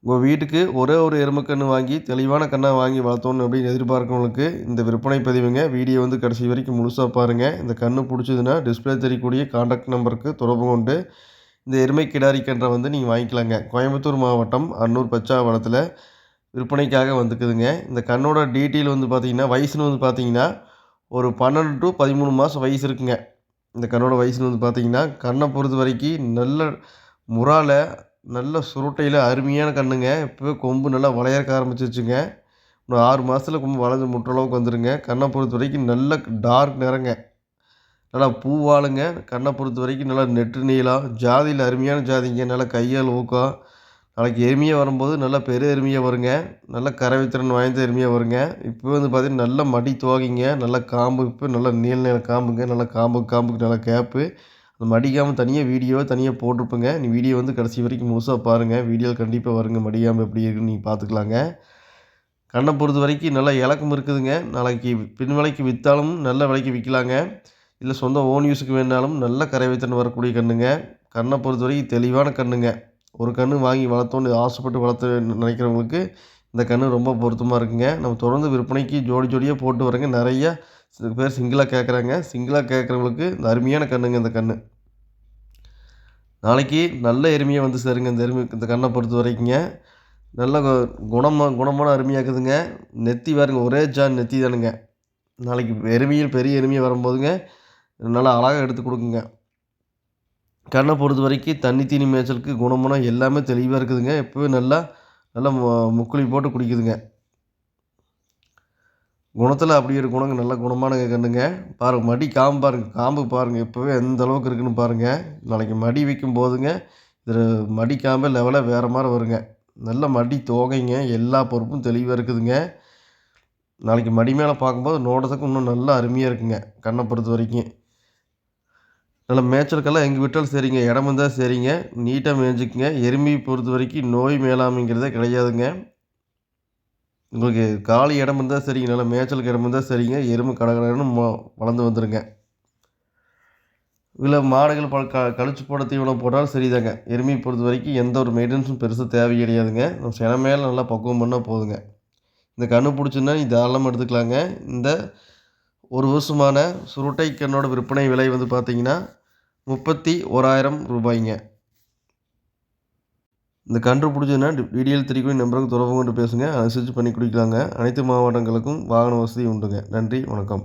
உங்கள் வீட்டுக்கு ஒரே ஒரு எருமைக்கன்று வாங்கி தெளிவான கன்றா வாங்கி வளர்த்தோணும் அப்படின்னு எதிர்பார்க்கிறவங்களுக்கு இந்த விற்பனை பதிவுங்க. வீடியோ வந்து கடைசி வரைக்கும் முழுசாக பாருங்கள். இந்த கன்று பிடிச்சதுன்னா டிஸ்பிளே தெரியக்கூடிய கான்டாக்ட் நம்பருக்கு தொடர்பு கொண்டு இந்த எருமை கிடாரி கன்றை வந்து நீங்கள் வாங்கிக்கலாங்க. கோயம்புத்தூர் மாவட்டம் அன்னூர் பச்சாவளத்தில் விற்பனைக்காக வந்துக்குதுங்க. இந்த கண்ணோட டீட்டெயில் வந்து பார்த்திங்கன்னா வயசுன்னு வந்து பார்த்திங்கன்னா ஒரு 12 to 13 மாதம் வயசு இருக்குங்க. இந்த கண்ணோட வயசுன்னு வந்து பார்த்திங்கன்னா கண்ணை பொறுத்த வரைக்கும் நல்ல முறால நல்ல சுருட்டையில் அருமையான கன்றுங்க. இப்போவே கொம்பு நல்லா வளையறக்க ஆரம்பிச்சிருச்சுங்க. இன்னும் 6 மாதத்துல கொம்பு வளைஞ்சு முட்டுற அளவுக்கு வந்துருங்க. கண்ணை பொறுத்த வரைக்கும் நல்ல டார்க் நிறங்க. நல்லா பூவாளுங்க. கண்ணை பொறுத்த வரைக்கும் நல்லா நெட்டு நீளம். ஜாதியில் அருமையான ஜாதிங்க. நல்லா கையால் ஊக்கம். நாளைக்கு எருமையாக வரும்போது நல்லா பெரிய எருமையாக வருங்க. நல்ல கறவைத்திறன் வாய்ந்த எருமையாக வருங்க. இப்போ வந்து பார்த்திங்கன்னா நல்ல மடி துவங்கிங்க. நல்ல காம்பு இப்போ நல்ல நீள காம்புங்க. நல்ல காம்புக்கு நல்லா கேப்பு. அந்த மடிக்காம்பு தனியாக வீடியோவை தனியாக போட்டிருப்பேங்க. நீ வீடியோ வந்து கடைசி வரைக்கும் முழுசாக பாருங்கள். வீடியோவில் கண்டிப்பாக வருங்க. மடிக்காம்பு எப்படி இருக்குன்னு நீங்கள் பார்த்துக்கலாங்க. கண்ணை பொறுத்த வரைக்கும் நல்லா இலக்கம் இருக்குதுங்க. நாளைக்கு பின் விலைக்கு விற்றாலும் நல்ல விலைக்கு விற்கலாங்க. இல்லை சொந்த ஓன் யூஸுக்கு வேணாலும் நல்ல கறவைத்திறன் வரக்கூடிய கன்றுங்க. கண்ணை பொறுத்த வரைக்கும் தெளிவான கன்றுங்க. ஒரு கன்று வாங்கி வளர்த்தோன்னு ஆசைப்பட்டு வளர்த்து நினைக்கிறவங்களுக்கு இந்த கன்று ரொம்ப பொருத்தமாக இருக்குங்க. நம்ம தொடர்ந்து விற்பனைக்கு ஜோடி ஜோடியாக போட்டு வரங்க. நிறையா சில பேர் சிங்கிளாக கேட்குறாங்க. சிங்கிளாக கேட்குறவங்களுக்கு இந்த அருமையான கன்றுங்க இந்த கன்று. நாளைக்கு நல்ல எருமையாக வந்து சேருங்க. இந்த கன்றை பொறுத்த வரைக்குங்க நல்ல குணமான அருமையாக இருக்குதுங்க. நெத்தி பாருங்க ஒரே ஜான் நெத்தி தானுங்க. நாளைக்கு எருமையில் பெரிய எருமையாக வரும்போதுங்க நல்லா அழகாக எடுத்து கொடுக்குங்க. கண்ணை பொறுத்த வரைக்கும் தண்ணி தீனி மேய்ச்சலுக்கு குணமான எல்லாமே தெளிவாக இருக்குதுங்க. எப்போவே நல்லா நல்லா முக்குளி போட்டு குடிக்குதுங்க. குணத்தில் அப்படி ஒரு குணங்க நல்ல குணமான கன்றுங்க. பாருங்கள் மடி காம்பு பாருங்கள். காம்பு பாருங்கள் இப்போவே எந்த அளவுக்கு இருக்குதுன்னு பாருங்கள். நாளைக்கு மடி விற்கும் போதுங்க இதில் மடி காம்பே லெவலாக வேறு மாதிரி வருங்க. நல்ல மடி தோகைங்க. எல்லா பொறுப்பும் தெளிவாக இருக்குதுங்க. நாளைக்கு மடி மேலே பார்க்கும்போது நோட்டத்துக்கு இன்னும் நல்லா அருமையாக இருக்குங்க. கண்ணை பொறுத்த வரைக்கும் நல்லா மேய்ச்சலுக்கெல்லாம் எங்கே விட்டாலும் சரிங்க. இடம் இருந்தால் சரிங்க. நீட்டாக மேய்ஞ்சிக்குங்க. எருமையை பொறுத்த வரைக்கும் நோய் மேலாமைங்கிறதே கிடையாதுங்க. உங்களுக்கு காலி இடம் இருந்தால் சரிங்க. நல்லா மேய்ச்சலுக்கு இடம் இருந்தால் சரிங்க. எருமை கடகடன்னு வளர்ந்து வந்துடுங்க. இல்லை மாடுகள் கழிச்சு போட தீவனம் போட்டாலும் சரிதாங்க. எருமையை பொறுத்த வரைக்கும் எந்த ஒரு மெயின்டெனன்ஸும் பெருசாக தேவை கிடையாதுங்க. நம்ம சின மேலே நல்லா பக்குவம் பண்ணால் போதுங்க. இந்த கன்று பிடிச்சுன்னா நீ தாராளமாக எடுத்துக்கலாங்க. இந்த ஒரு வருஷமான சுருட்டை கண்ணோட விற்பனை விலை வந்து பார்த்திங்கன்னா 31,000 ரூபாய்ங்க. இந்த கன்று பிடிச்சதுன்னா வீடியோவில் தெரியக்கூடிய நம்பருக்கு தொடர்பு கொண்டு பேசுங்க. அனுசரித்து பண்ணி கொடுக்கலாங்க. அனைத்து மாவட்டங்களுக்கும் வாகன வசதி உண்டுங்க. நன்றி, வணக்கம்.